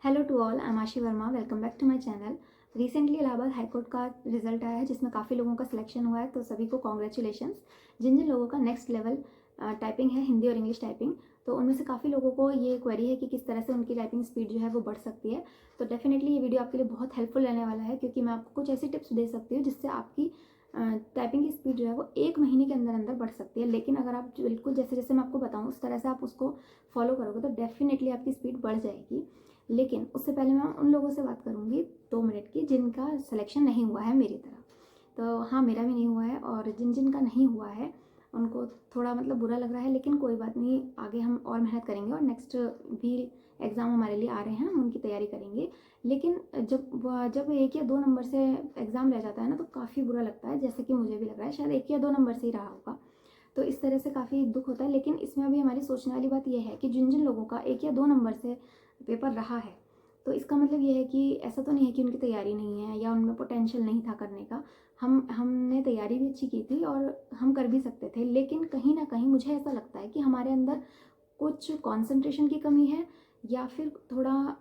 Hello to all, I am Aashi Verma. Welcome back to my channel. Recently Allahabad high court का result आया है जिसमें काफ़ी लोगों का सिलेक्शन हुआ है, तो सभी को कॉन्ग्रेचुलेशंस। जिन जिन लोगों का नेक्स्ट लेवल टाइपिंग है, हिंदी और इंग्लिश टाइपिंग, तो उनमें से काफ़ी लोगों को ये क्वेरी है कि किस तरह से उनकी टाइपिंग स्पीड जो है वो बढ़ सकती है। तो डेफिनेटली ये वीडियो आपके लिए बहुत हेल्पफुल रहने वाला है, क्योंकि मैं आपको कुछ ऐसी टिप्स दे सकती हूँ जिससे आपकी टाइपिंग की स्पीड जो है वो 1 महीने के अंदर अंदर बढ़ सकती है। लेकिन अगर आप बिल्कुल जैसे जैसे मैं आपको बताऊँ उस तरह से आप उसको फॉलो करोगे तो डेफिनेटली आपकी स्पीड बढ़ जाएगी। लेकिन उससे पहले मैं उन लोगों से बात करूँगी 2 मिनट की जिनका सिलेक्शन नहीं हुआ है मेरी तरह। तो हाँ, मेरा भी नहीं हुआ है, और जिन जिन का नहीं हुआ है उनको थोड़ा मतलब बुरा लग रहा है, लेकिन कोई बात नहीं, आगे हम और मेहनत करेंगे और नेक्स्ट भी एग्ज़ाम हमारे लिए आ रहे हैं, हम उनकी तैयारी करेंगे। लेकिन जब 1 या 2 नंबर से एग्ज़ाम रह जाता है ना, तो काफ़ी बुरा लगता है, जैसे कि मुझे भी लग रहा है, शायद 1 या 2 नंबर से ही रहा होगा। तो इस तरह से काफ़ी दुख होता है। लेकिन इसमें अभी हमारी सोचने वाली बात यह है कि जिन जिन लोगों का 1 या 2 नंबर से पेपर रहा है, तो इसका मतलब ये है कि ऐसा तो नहीं है कि उनकी तैयारी नहीं है या उनमें पोटेंशियल नहीं था करने का। हमने तैयारी भी अच्छी की थी और हम कर भी सकते थे, लेकिन कहीं ना कहीं मुझे ऐसा लगता है कि हमारे अंदर कुछ कंसंट्रेशन की कमी है, या फिर थोड़ा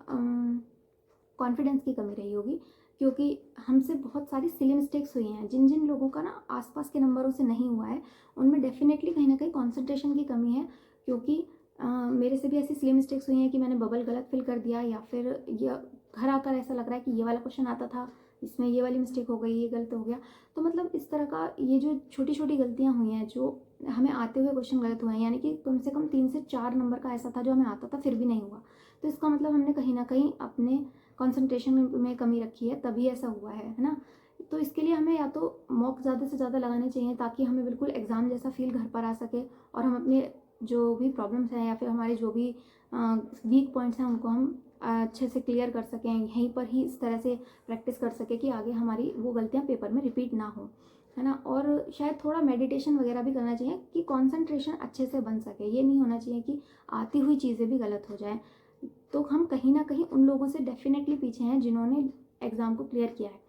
कॉन्फिडेंस की कमी रही होगी, क्योंकि हमसे बहुत सारी सिली मिस्टेक्स हुई हैं। जिन जिन लोगों का ना आसपास के नंबरों से नहीं हुआ है, उनमें डेफिनेटली कहीं ना कहीं कॉन्सेंट्रेशन की कमी है। क्योंकि मेरे से भी ऐसी सिली मिस्टेक्स हुई हैं कि मैंने बबल गलत फिल कर दिया, या फिर ये घर आकर ऐसा लग रहा है कि ये वाला क्वेश्चन आता था, इसमें ये वाली मिस्टेक हो गई, ये गलत हो गया। तो मतलब इस तरह का ये जो छोटी छोटी गलतियाँ हुई हैं, जो हमें आते हुए क्वेश्चन गलत हुए हैं, यानी कि कम से कम 3 से 4 नंबर का ऐसा था जो हमें आता था फिर भी नहीं हुआ। तो इसका मतलब हमने कहीं ना कहीं अपने कंसंट्रेशन में कमी रखी है, तभी ऐसा हुआ है ना। तो इसके लिए हमें या तो मॉक ज़्यादा से ज़्यादा लगाने चाहिए, ताकि हमें बिल्कुल एग्ज़ाम जैसा फील घर पर आ सके, और हम अपने जो भी प्रॉब्लम्स हैं या फिर हमारे जो भी वीक पॉइंट्स हैं उनको हम अच्छे से क्लियर कर सकें, यहीं पर ही इस तरह से प्रैक्टिस कर सकें कि आगे हमारी वो गलतियाँ पेपर में रिपीट ना हो, है ना। और शायद थोड़ा मेडिटेशन वगैरह भी करना चाहिए कि कंसंट्रेशन अच्छे से बन सके। ये नहीं होना चाहिए कि आती हुई चीज़ें भी गलत हो जाएं। तो हम कहीं ना कहीं उन लोगों से डेफिनेटली पीछे हैं जिन्होंने एग्ज़ाम को क्लियर किया है,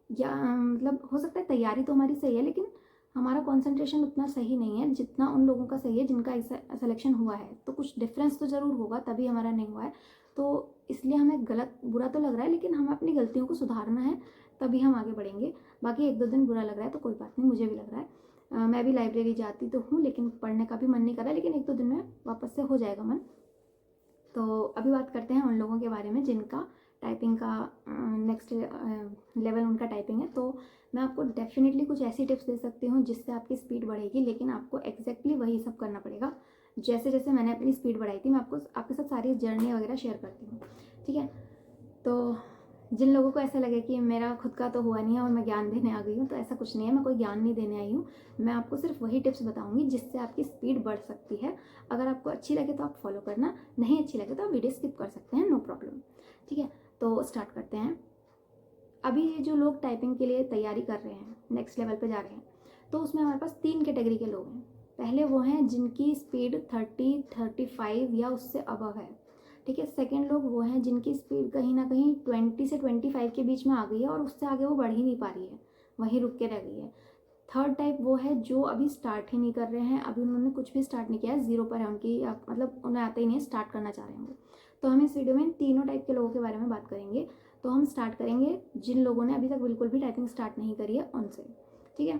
या मतलब हो सकता है तैयारी तो हमारी सही है, लेकिन हमारा कंसंट्रेशन उतना सही नहीं है जितना उन लोगों का सही है जिनका सिलेक्शन हुआ है। तो कुछ डिफरेंस तो ज़रूर होगा, तभी हमारा नहीं हुआ है। तो इसलिए हमें गलत बुरा तो लग रहा है, लेकिन हमें अपनी गलतियों को सुधारना है, तभी हम आगे बढ़ेंगे। बाकी 1-2 दिन बुरा लग रहा है तो कोई बात नहीं, मुझे भी लग रहा है। मैं भी लाइब्रेरी जाती तो हूँ, लेकिन पढ़ने का भी मन नहीं कर रहा है, लेकिन 1-2 दिन में वापस से हो जाएगा मन। तो अभी बात करते हैं उन लोगों के बारे में जिनका टाइपिंग का नेक्स्ट लेवल उनका टाइपिंग है। तो मैं आपको डेफिनेटली कुछ ऐसी टिप्स दे सकती हूँ जिससे आपकी स्पीड बढ़ेगी, लेकिन आपको एग्जैक्टली वही सब करना पड़ेगा जैसे जैसे मैंने अपनी स्पीड बढ़ाई थी। मैं आपको आपके साथ सारी जर्नी वगैरह शेयर करती हूँ, ठीक है। तो जिन लोगों को ऐसा लगे कि मेरा खुद का तो हुआ नहीं है और मैं ज्ञान देने आ गई हूँ, तो ऐसा कुछ नहीं है, मैं कोई ज्ञान नहीं देने आई हूँ। मैं आपको सिर्फ वही टिप्स बताऊंगी जिससे आपकी स्पीड बढ़ सकती है। अगर आपको अच्छी लगे तो आप फॉलो करना, नहीं अच्छी लगे तो आप वीडियो स्किप कर सकते हैं, नो प्रॉब्लम, ठीक है। तो स्टार्ट करते हैं। अभी ये जो लोग टाइपिंग के लिए तैयारी कर रहे हैं, नेक्स्ट लेवल पे जा रहे हैं, तो उसमें हमारे पास 3 कैटेगरी के लोग हैं। पहले वो हैं जिनकी स्पीड 30-35 या उससे अबव है, ठीक है। सेकेंड लोग वो हैं जिनकी स्पीड कहीं ना कहीं 20 से 25 के बीच में आ गई है और उससे आगे वो बढ़ ही नहीं पा रही है, वहीं रुक के रह गई है। थर्ड टाइप वो है जो अभी स्टार्ट ही नहीं कर रहे हैं, अभी उन्होंने कुछ भी स्टार्ट नहीं किया है, ज़ीरो पर है उनकी, मतलब उन्हें आता ही नहीं है, स्टार्ट करना चाह रहे हैं वो। तो हम इस वीडियो में इन तीनों टाइप के लोगों के बारे में बात करेंगे। तो हम स्टार्ट करेंगे जिन लोगों ने अभी तक बिल्कुल भी टाइपिंग स्टार्ट नहीं करी है उनसे, ठीक है।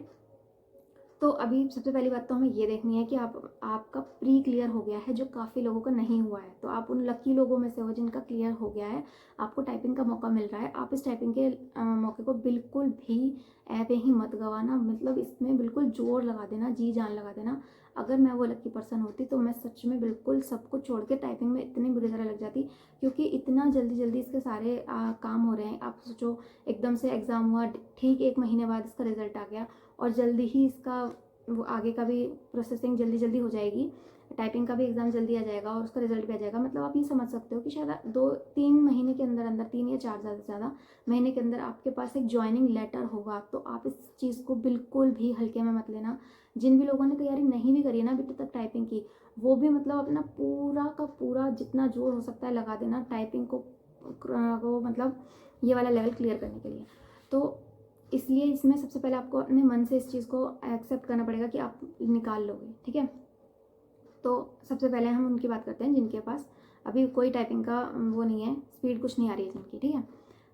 तो अभी सबसे पहली बात तो हमें ये देखनी है कि आपका प्री क्लियर हो गया है, जो काफ़ी लोगों का नहीं हुआ है। तो आप उन लकी लोगों में से हो जिनका क्लियर हो गया है, आपको टाइपिंग का मौका मिल रहा है। आप इस टाइपिंग के मौके को बिल्कुल भी ऐवे ही मत गवाना, मतलब इसमें बिल्कुल जोर लगा देना, जी जान लगा देना। अगर मैं वो लकी पर्सन होती तो मैं सच में बिल्कुल सब कुछ छोड़ के टाइपिंग में इतनी बुरी तरह लग जाती, क्योंकि इतना जल्दी जल्दी इसके सारे काम हो रहे हैं। आप सोचो, एकदम से एग्ज़ाम हुआ, ठीक 1 महीने बाद इसका रिजल्ट आ गया, और जल्दी ही इसका वो आगे का भी प्रोसेसिंग जल्दी जल्दी हो जाएगी, टाइपिंग का भी एग्ज़ाम जल्दी आ जाएगा और उसका रिजल्ट भी आ जाएगा। मतलब आप ये समझ सकते हो कि शायद 2-3 महीने के अंदर अंदर, 3 या 4 ज़्यादा से ज़्यादा महीने के अंदर आपके पास एक ज्वाइनिंग लेटर होगा। तो आप इस चीज़ को बिल्कुल भी हल्के में मत लेना। जिन भी लोगों ने तैयारी नहीं भी करी है ना अभी तक टाइपिंग की, वो भी मतलब अपना पूरा का पूरा जितना जोर हो सकता है लगा देना टाइपिंग को मतलब ये वाला लेवल क्लियर करने के लिए। तो इसलिए इसमें सबसे पहले आपको अपने मन से इस चीज़ को एक्सेप्ट करना पड़ेगा कि आप निकाल लोगे, ठीक है। तो सबसे पहले हम उनकी बात करते हैं जिनके पास अभी कोई टाइपिंग का वो नहीं है, स्पीड कुछ नहीं आ रही है जिनकी, ठीक है।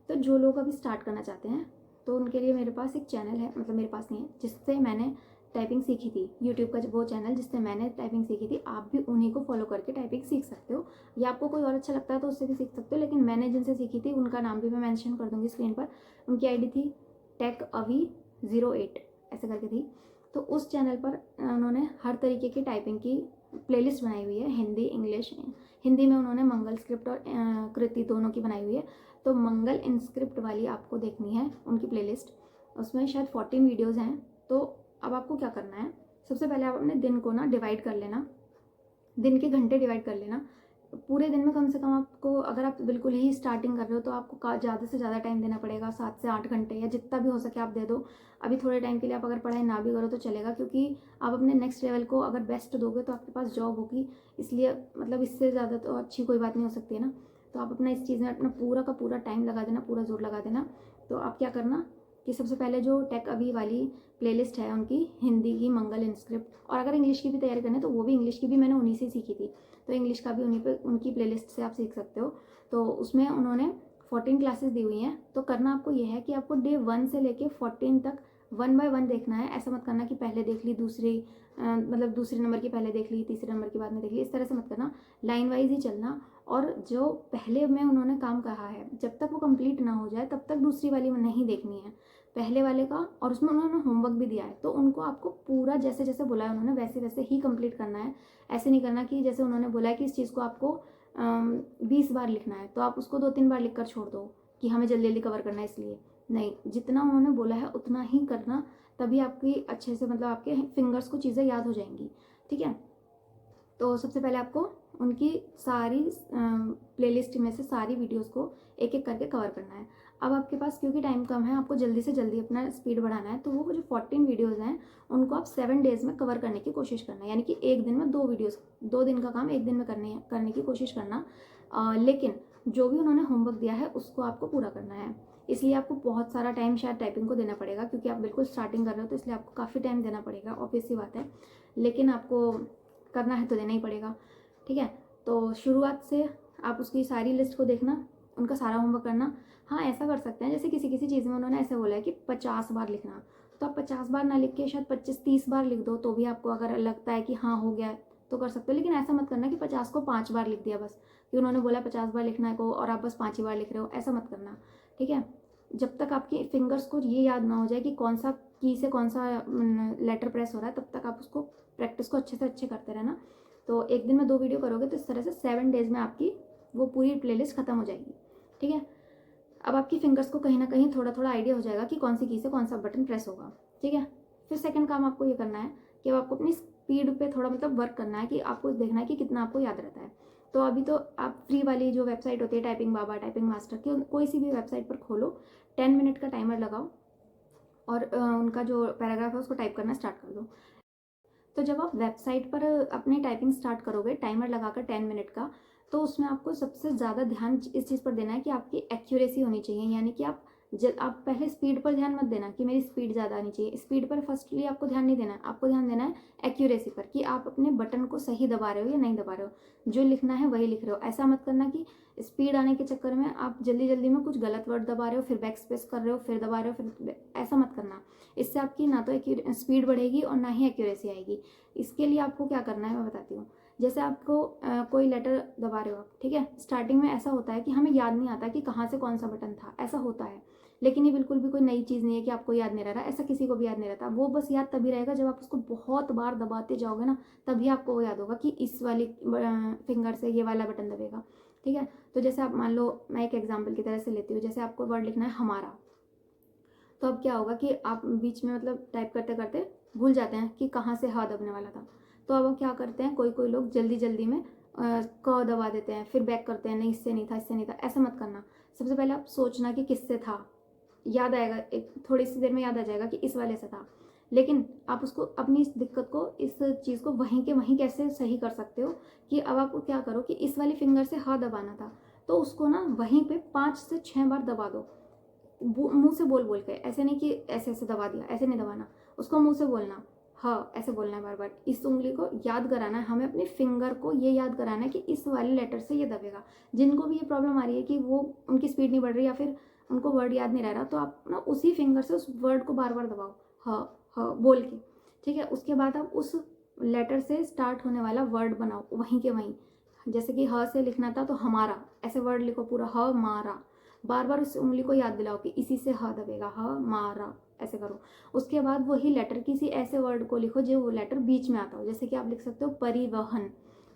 तो जो लोग अभी स्टार्ट करना चाहते हैं तो उनके लिए मेरे पास एक चैनल है, मतलब मेरे पास नहीं है, जिससे मैंने टाइपिंग सीखी थी, यूट्यूब का वो चैनल जिससे मैंने टाइपिंग सीखी थी। आप भी उन्हीं को फॉलो करके टाइपिंग सीख सकते हो, या आपको कोई और अच्छा लगता है तो उससे भी सीख सकते हो। लेकिन मैंने जिनसे सीखी थी उनका नाम भी मैं मेंशन कर दूंगी स्क्रीन पर। उनकी आईडी थी TechAvi08 ऐसे करके थी। तो उस चैनल पर उन्होंने हर तरीके की टाइपिंग की प्लेलिस्ट बनाई हुई है, हिंदी इंग्लिश। हिंदी में उन्होंने मंगल स्क्रिप्ट और कृति दोनों की बनाई हुई है। तो मंगल इनस्क्रिप्ट वाली आपको देखनी है उनकी प्लेलिस्ट, उसमें शायद 14 वीडियोज़ हैं। तो अब आपको क्या करना है, सबसे पहले आप अपने दिन को ना डिवाइड कर लेना, दिन के घंटे डिवाइड कर लेना। पूरे दिन में कम से कम आपको, अगर आप बिल्कुल ही स्टार्टिंग कर रहे हो तो आपको ज़्यादा से ज़्यादा टाइम देना पड़ेगा, 7 से 8 घंटे या जितना भी हो सके आप दे दो। अभी थोड़े टाइम के लिए आप अगर पढ़ाई ना भी करो तो चलेगा, क्योंकि आप अपने नेक्स्ट लेवल को अगर बेस्ट दोगे तो आपके पास जॉब होगी। इसलिए मतलब इससे ज़्यादा तो अच्छी कोई बात नहीं हो सकती है ना। तो आप अपना इस चीज़ में अपना पूरा का पूरा टाइम लगा देना, पूरा जोर लगा देना। तो आप क्या करना कि सबसे पहले जो टेक अभी वाली प्लेलिस्ट है उनकी हिंदी की मंगल इनस्क्रिप्ट, और अगर इंग्लिश की भी तैयारी करनी है तो वो भी इंग्लिश की भी मैंने उन्हीं से सीखी थी, तो इंग्लिश का भी उन्हीं पे उनकी प्लेलिस्ट से आप सीख सकते हो। तो उसमें उन्होंने 14 क्लासेस दी हुई हैं। तो करना आपको ये है कि आपको डे 1 से लेके 14 तक 1 बाय 1 देखना है। ऐसा मत करना कि पहले देख ली दूसरी मतलब दूसरे नंबर की पहले देख ली, तीसरे नंबर की बाद में देख ली, इस तरह से मत करना। लाइन वाइज ही चलना। और जो पहले में उन्होंने काम कहा है जब तक वो कंप्लीट ना हो जाए तब तक दूसरी वाली में नहीं देखनी है, पहले वाले का। और उसमें उन्होंने होमवर्क भी दिया है, तो उनको आपको पूरा जैसे जैसे बोला है उन्होंने वैसे वैसे ही कंप्लीट करना है। ऐसे नहीं करना कि जैसे उन्होंने बोला है कि इस चीज़ को आपको 20 बार लिखना है तो आप उसको 2-3 बार लिख कर छोड़ दो कि हमें जल्दी जल्दी कवर करना है इसलिए। नहीं, जितना उन्होंने बोला है उतना ही करना, तभी आपकी अच्छे से मतलब आपके फिंगर्स को चीज़ें याद हो जाएंगी, ठीक है। तो सबसे पहले आपको उनकी सारी प्लेलिस्ट में से सारी वीडियोस को एक एक करके कवर करना है। अब आपके पास क्योंकि टाइम कम है, आपको जल्दी से जल्दी अपना स्पीड बढ़ाना है, तो वो जो 14 वीडियोस हैं उनको आप 7 डेज़ में कवर करने की कोशिश करना है। यानी कि एक दिन में 2 वीडियोस, 2 दिन का काम एक दिन में करने की कोशिश करना। लेकिन जो भी उन्होंने होमवर्क दिया है उसको आपको पूरा करना है। इसलिए आपको बहुत सारा टाइम शायद टाइपिंग को देना पड़ेगा, क्योंकि आप बिल्कुल स्टार्टिंग कर रहे हो, तो इसलिए आपको काफ़ी टाइम देना पड़ेगा, ऑब्वियस सी बात है। लेकिन आपको करना है तो देना ही पड़ेगा, ठीक है। तो शुरुआत से आप उसकी सारी लिस्ट को देखना, उनका सारा होमवर्क करना। हाँ, ऐसा कर सकते हैं जैसे किसी किसी चीज़ में उन्होंने ऐसे बोला है कि 50 बार लिखना, तो आप 50 बार ना लिख के शायद 25-30 बार लिख दो, तो भी आपको अगर लगता है कि हाँ हो गया तो कर सकते हो। लेकिन ऐसा मत करना कि 50 को 5 बार लिख दिया बस, कि उन्होंने बोला 50 बार लिखना है को और आप बस 5 ही बार लिख रहे हो, ऐसा मत करना, ठीक है। जब तक आपकी फिंगर्स को ये याद ना हो जाए कि कौन सा की से कौन सा लेटर प्रेस हो रहा है, तब तक आप उसको प्रैक्टिस को अच्छे से अच्छे करते रहना। तो एक दिन में 2 वीडियो करोगे तो इस तरह से 7 डेज़ में आपकी वो पूरी प्लेलिस्ट खत्म हो जाएगी, ठीक है। अब आपकी फिंगर्स को कहीं ना कहीं थोड़ा थोड़ा आइडिया हो जाएगा कि कौन सी की से कौन सा बटन प्रेस होगा, ठीक है। फिर सेकंड काम आपको ये करना है कि अब आपको अपनी स्पीड पे थोड़ा मतलब वर्क करना है, कि आपको देखना है कि कितना आपको याद रहता है। तो अभी तो आप फ्री वाली जो वेबसाइट होती है टाइपिंग बाबा, टाइपिंग मास्टर की, कोई सी भी वेबसाइट पर खोलो, 10 मिनट का टाइमर लगाओ और उनका जो पैराग्राफ है उसको टाइप करना स्टार्ट कर दो। तो जब आप वेबसाइट पर अपनी टाइपिंग स्टार्ट करोगे टाइमर लगाकर 10 मिनट का, तो उसमें आपको सबसे ज़्यादा ध्यान इस चीज़ पर देना है कि आपकी एक्यूरेसी होनी चाहिए। यानी कि आप पहले स्पीड पर ध्यान मत देना कि मेरी स्पीड ज़्यादा आनी चाहिए, स्पीड पर फर्स्टली आपको ध्यान नहीं देना है, आपको ध्यान देना है एक्यूरेसी पर, कि आप अपने बटन को सही दबा रहे हो या नहीं दबा रहे हो, जो लिखना है वही लिख रहे हो। ऐसा मत करना कि स्पीड आने के चक्कर में आप जल्दी जल्दी में कुछ गलत वर्ड दबा रहे हो, फिर बैक स्पेस कर रहे हो, फिर दबा रहे हो, फिर ऐसा मत करना। इससे आपकी ना तो स्पीड बढ़ेगी और ना ही एक्यूरेसी आएगी। इसके लिए आपको क्या करना है मैं बताती हूँ। जैसे आपको कोई लेटर दबा रहे हो आप, ठीक है, स्टार्टिंग में ऐसा होता है कि हमें याद नहीं आता कि कहाँ से कौन सा बटन था, ऐसा होता है। लेकिन ये बिल्कुल भी कोई नई चीज़ नहीं है कि आपको याद नहीं रह रहा, ऐसा किसी को भी याद नहीं रहता। वो बस याद तभी रहेगा जब आप उसको बहुत बार दबाते जाओगे ना, तभी आपको वो याद होगा कि इस वाली फिंगर से ये वाला बटन दबेगा, ठीक है। तो जैसे आप मान लो, मैं एक एग्जाम्पल की तरह से लेती हूँ, जैसे आपको वर्ड लिखना है हमारा, तो अब क्या होगा कि आप बीच में मतलब टाइप करते करते भूल जाते हैं कि कहाँ से हा दबने वाला था। तो अब क्या करते हैं, कोई कोई लोग जल्दी जल्दी में क दबा देते हैं, फिर बैक करते हैं, नहीं इससे नहीं था, इससे नहीं था। ऐसा मत करना। सबसे पहले आप सोचना कि किससे था, याद आएगा, एक थोड़ी सी देर में याद आ जाएगा कि इस वाले से था। लेकिन आप उसको अपनी इस दिक्कत को, इस चीज़ को वहीं के वहीं कैसे सही कर सकते हो, कि अब आप क्या करो कि इस वाली फिंगर से हा दबाना था, तो उसको ना वहीं पे 5 से 6 बार दबा दो, मुंह से बोल बोल के। ऐसे नहीं कि ऐसे ऐसे दबा दिया, ऐसे नहीं दबाना, उसको मुंह से बोलना ऐसे बोलना है बार बार। इस उंगली को याद कराना है हमें, अपने फिंगर को ये याद कराना है कि इस वाले लेटर से ये दबेगा। जिनको भी ये प्रॉब्लम आ रही है कि वो उनकी स्पीड नहीं बढ़ रही या फिर उनको वर्ड याद नहीं रह रहा, तो आप ना उसी फिंगर से उस वर्ड को बार बार दबाओ, बोल के, ठीक है। उसके बाद आप उस लेटर से स्टार्ट होने वाला वर्ड बनाओ वहीं के वहीं। जैसे कि ह से लिखना था तो हमारा, ऐसे वर्ड लिखो पूरा, मारा। बार बार उस उंगली को याद दिलाओ कि इसी से ह दबेगा, मारा, ऐसे करो। उसके बाद वही लेटर किसी ऐसे वर्ड को लिखो जो वो लेटर बीच में आता हो। जैसे कि आप लिख सकते हो परिवहन,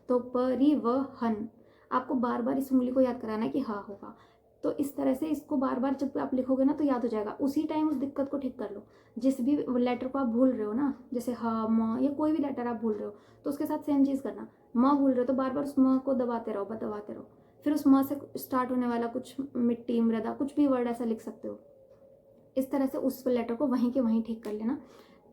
तो परिवहन। आपको बार बार इस उंगली को याद कराना है कि हा होगा। तो इस तरह से इसको बार बार जब आप लिखोगे ना तो याद हो जाएगा। उसी टाइम उस दिक्कत को ठीक कर लो। जिस भी लेटर को आप भूल रहे हो ना, जैसे ह म या कोई भी लेटर आप भूल रहे हो, तो उसके साथ सेम चीज़ करना। म भूल रहे हो तो बार बार उस म को दबाते रहो। फिर उस म से स्टार्ट होने वाला कुछ मिट्टी, मृदा, कुछ भी वर्ड ऐसा लिख सकते हो। इस तरह से उस लेटर को वहीं के वहीं ठीक कर लेना,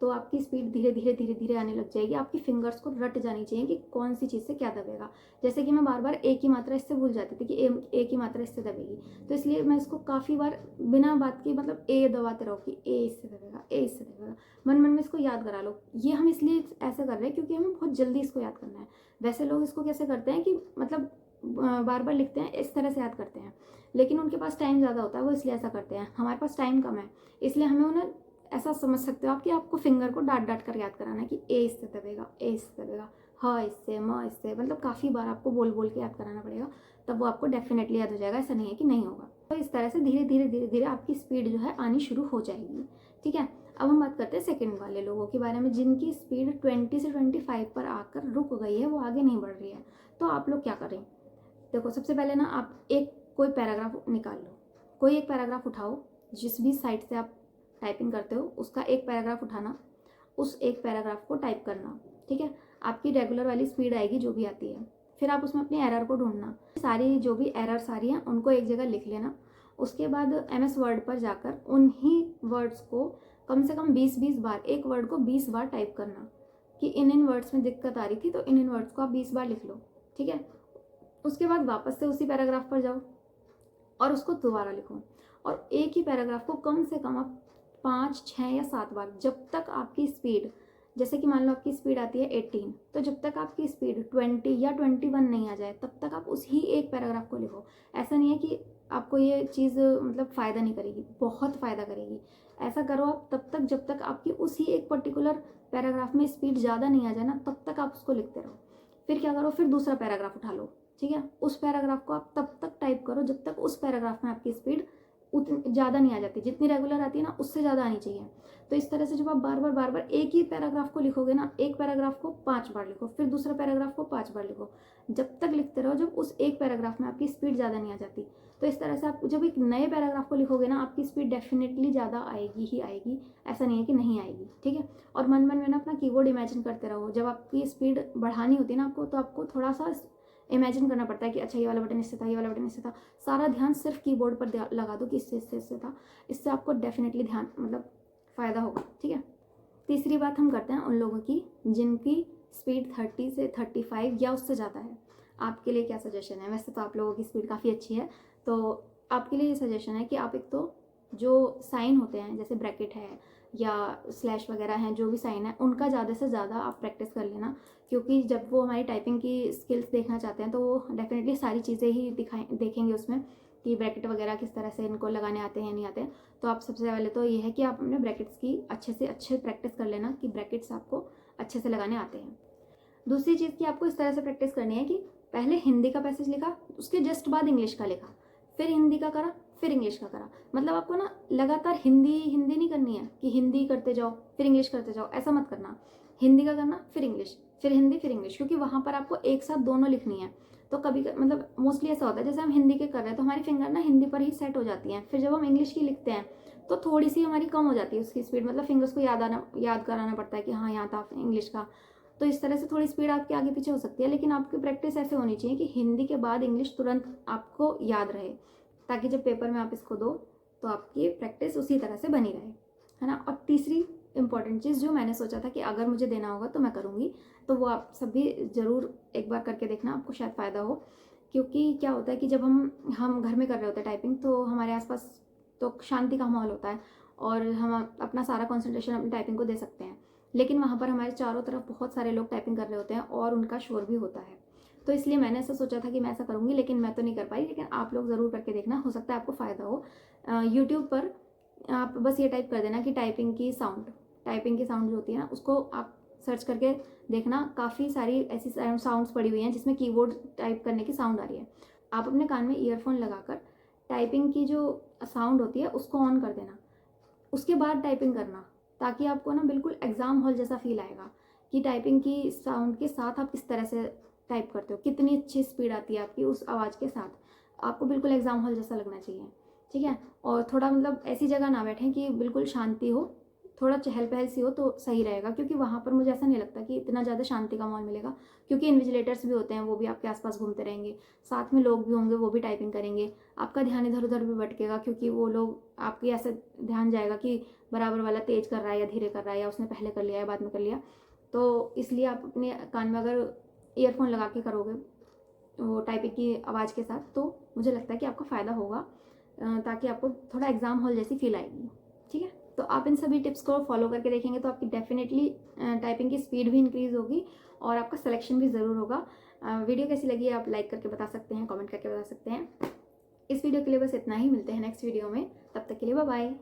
तो आपकी स्पीड धीरे धीरे धीरे धीरे आने लग जाएगी। आपकी फिंगर्स को रट जानी चाहिए कि कौन सी चीज़ से क्या दबेगा। जैसे कि मैं बार बार ए की मात्रा इससे भूल जाती थी कि ए की मात्रा इससे दबेगी, तो इसलिए मैं इसको काफ़ी बार बिना बात की मतलब ए दबाते रहो कि ए इससे दबेगा, ए इससे दबेगा। मन मन में इसको याद करा लो। ये हम इसलिए ऐसा कर रहे हैं क्योंकि हमें बहुत जल्दी इसको याद करना है। वैसे लोग इसको कैसे करते हैं कि मतलब बार बार लिखते हैं, इस तरह से याद करते हैं, लेकिन उनके पास टाइम ज़्यादा होता है, वो इसलिए ऐसा करते हैं। हमारे पास टाइम कम है, इसलिए हमें उन्हें ऐसा समझ सकते हो आप कि आपको फिंगर को डांट डांट कर याद कराना है कि ए इससे दबेगा, ए इससे दबेगा, ह इससे, म इससे, मतलब काफ़ी बार आपको बोल बोल के याद कराना पड़ेगा, तब वो आपको डेफिनेटली याद हो जाएगा। ऐसा नहीं है कि नहीं होगा। तो इस तरह से धीरे धीरे धीरे धीरे आपकी स्पीड जो है आनी शुरू हो जाएगी, ठीक है। अब हम बात करते हैं सेकंड वाले लोगों के बारे में, जिनकी स्पीड 20 से 25 पर आकर रुक गई है, वो आगे नहीं बढ़ रही है। तो आप लोग क्या करें? देखो, सबसे पहले ना आप कोई पैराग्राफ निकाल लो, कोई एक पैराग्राफ उठाओ। जिस भी साइट से आप टाइपिंग करते हो उसका एक पैराग्राफ उठाना, उस एक पैराग्राफ को टाइप करना, ठीक है। आपकी रेगुलर वाली स्पीड आएगी जो भी आती है। फिर आप उसमें अपनी एरर को ढूंढना, सारी जो भी एरर्स आ रही हैं उनको एक जगह लिख लेना। उसके बाद MS वर्ड पर जाकर उन्हीं वर्ड्स को कम से कम 20-20 बार, एक वर्ड को 20 बार टाइप करना कि इन वर्ड्स में दिक्कत आ रही थी, तो इन वर्ड्स को आप 20 बार लिख लो, ठीक है। उसके बाद वापस से उसी पैराग्राफ पर जाओ और उसको दोबारा लिखो, और एक ही पैराग्राफ को कम से कम आप 5, 6 या 7 बार, जब तक आपकी स्पीड, जैसे कि मान लो आपकी स्पीड आती है 18, तो जब तक आपकी स्पीड 20 या 21 नहीं आ जाए तब तक आप उसी एक पैराग्राफ को लिखो। ऐसा नहीं है कि आपको ये चीज़ मतलब फ़ायदा नहीं करेगी, बहुत फ़ायदा करेगी। ऐसा करो आप तब तक जब तक आपकी उसी एक पर्टिकुलर पैराग्राफ में स्पीड ज़्यादा नहीं आ जाए ना, तब तक आप उसको लिखते रहो। फिर क्या करो, फिर दूसरा पैराग्राफ उठा लो, ठीक है। उस पैराग्राफ को आप तब तक टाइप करो जब तक उस पैराग्राफ में आपकी स्पीड उतनी ज़्यादा नहीं आ जाती, जितनी रेगुलर आती है ना उससे ज़्यादा आनी चाहिए। तो इस तरह से जब आप बार बार एक ही पैराग्राफ को लिखोगे ना, एक पैराग्राफ को 5 बार लिखो, फिर दूसरा पैराग्राफ को 5 बार लिखो, जब तक लिखते रहो जब उस एक पैराग्राफ में आपकी स्पीड ज़्यादा नहीं आ जाती। तो इस तरह से आप जब एक नए पैराग्राफ को लिखोगे ना, आपकी स्पीड डेफिनेटली ज़्यादा आएगी ही आएगी, ऐसा नहीं है कि नहीं आएगी, ठीक है। और मन मन में ना अपना कीबोर्ड इमेजिन करते रहो। जब आपकी स्पीड बढ़ानी होती है ना आपको, तो आपको थोड़ा सा इमेजिन करना पड़ता है कि अच्छा ये वाला बटन इससे था, ये वाला बटन इससे था। सारा ध्यान सिर्फ कीबोर्ड पर लगा दो कि इससे था। इससे आपको डेफिनेटली ध्यान मतलब फ़ायदा होगा, ठीक है। तीसरी बात हम करते हैं उन लोगों की जिनकी स्पीड 30 से 35 या उससे ज़्यादा है। आपके लिए क्या सजेशन है? वैसे तो आप लोगों की स्पीड काफ़ी अच्छी है, तो आपके लिए ये सजेशन है कि आप एक तो जो साइन होते हैं जैसे ब्रैकेट है या स्लैश वगैरह हैं, जो भी साइन है उनका ज़्यादा से ज़्यादा आप प्रैक्टिस कर लेना, क्योंकि जब वो हमारी टाइपिंग की स्किल्स देखना चाहते हैं तो वो डेफिनेटली सारी चीज़ें ही देखेंगे उसमें कि ब्रैकेट वगैरह किस तरह से इनको लगाने आते हैं नहीं आते हैं। तो आप सबसे पहले तो ये है कि आप अपने ब्रैकेट्स की अच्छे से अच्छे प्रैक्टिस कर लेना कि ब्रैकेट्स आपको अच्छे से लगाने आते हैं। दूसरी चीज़ की आपको इस तरह से प्रैक्टिस करनी है कि पहले हिंदी का पैसेज लिखा, उसके जस्ट बाद इंग्लिश का लिखा, फिर हिंदी का करा, फिर इंग्लिश का करा। मतलब आपको ना लगातार हिंदी हिंदी नहीं करनी है कि हिंदी करते जाओ फिर इंग्लिश करते जाओ, ऐसा मत करना। हिंदी का करना, फिर इंग्लिश, फिर हिंदी, फिर इंग्लिश, क्योंकि वहाँ पर आपको एक साथ दोनों लिखनी है। तो कभी मतलब मोस्टली ऐसा होता है जैसे हम हिंदी के कर रहे हैं तो हमारी फिंगर ना हिंदी पर ही सेट हो जाती हैं, फिर जब हम इंग्लिश की लिखते हैं तो थोड़ी सी हमारी कम हो जाती है उसकी स्पीड, मतलब फिंगर्स को याद कराना पड़ता है कि हाँ यहाँ था इंग्लिश का। तो इस तरह से थोड़ी स्पीड आपके आगे पीछे हो सकती है, लेकिन आपकी प्रैक्टिस ऐसे होनी चाहिए कि हिंदी के बाद इंग्लिश तुरंत आपको याद रहे, ताकि जब पेपर में आप इसको दो तो आपकी प्रैक्टिस उसी तरह से बनी रहे, है ना। और तीसरी इंपॉर्टेंट चीज़ जो मैंने सोचा था कि अगर मुझे देना होगा तो मैं करूँगी, तो वो आप सभी ज़रूर एक बार करके देखना, आपको शायद फ़ायदा हो। क्योंकि क्या होता है कि जब हम घर में कर रहे होते हैं टाइपिंग, तो हमारे आसपास तो शांति का माहौल होता है और हम अपना सारा कंसंट्रेशन अपनी टाइपिंग को दे सकते हैं। लेकिन वहाँ पर हमारे चारों तरफ बहुत सारे लोग टाइपिंग कर रहे होते हैं और उनका शोर भी होता है। तो इसलिए मैंने ऐसा सोचा था कि मैं ऐसा करूँगी, लेकिन मैं तो नहीं कर पाई। लेकिन आप लोग ज़रूर करके देखना, हो सकता है आपको फ़ायदा हो। यूट्यूब पर आप बस ये टाइप कर देना कि टाइपिंग की साउंड जो होती है ना, उसको आप सर्च करके देखना। काफ़ी सारी ऐसी साउंड्स पड़ी हुई हैं जिसमें कीबोर्ड टाइप करने की साउंड आ रही है। आप अपने कान में ईयरफोन लगाकर टाइपिंग की जो साउंड होती है उसको ऑन कर देना, उसके बाद टाइपिंग करना, ताकि आपको ना बिल्कुल एग्ज़ाम हॉल जैसा फील आएगा कि टाइपिंग की साउंड के साथ आप किस तरह से टाइप करते हो, कितनी अच्छी स्पीड आती है आपकी उस आवाज़ के साथ। आपको बिल्कुल एग्ज़ाम हॉल जैसा लगना चाहिए, ठीक है। और थोड़ा मतलब ऐसी जगह ना बैठें कि बिल्कुल शांति हो, थोड़ा चहल पहल सी हो तो सही रहेगा, क्योंकि वहाँ पर मुझे ऐसा नहीं लगता कि इतना ज़्यादा शांति का माहौल मिलेगा, क्योंकि इन्विजिलेटर्स भी होते हैं, वो भी आपके आसपास घूमते रहेंगे, साथ में लोग भी होंगे, वो भी टाइपिंग करेंगे। आपका ध्यान इधर उधर भी भटकेगा, क्योंकि वो लोग आपकी ऐसे ध्यान जाएगा कि बराबर वाला तेज कर रहा है या धीरे कर रहा है, या उसने पहले कर लिया या बाद में कर लिया। तो इसलिए आप अपने कान में अगर ईयरफोन लगा के करोगे वो टाइपिंग की आवाज़ के साथ, तो मुझे लगता है कि आपको फ़ायदा होगा, ताकि आपको थोड़ा एग्ज़ाम हॉल जैसी फील आएगी, ठीक है। तो आप इन सभी टिप्स को फॉलो करके देखेंगे तो आपकी डेफिनेटली टाइपिंग की स्पीड भी इंक्रीज़ होगी और आपका सिलेक्शन भी ज़रूर होगा। वीडियो कैसी लगी आप लाइक करके बता सकते हैं, कमेंट करके बता सकते हैं। इस वीडियो के लिए बस इतना ही, मिलते हैं नेक्स्ट वीडियो में, तब तक के लिए बाय बाय।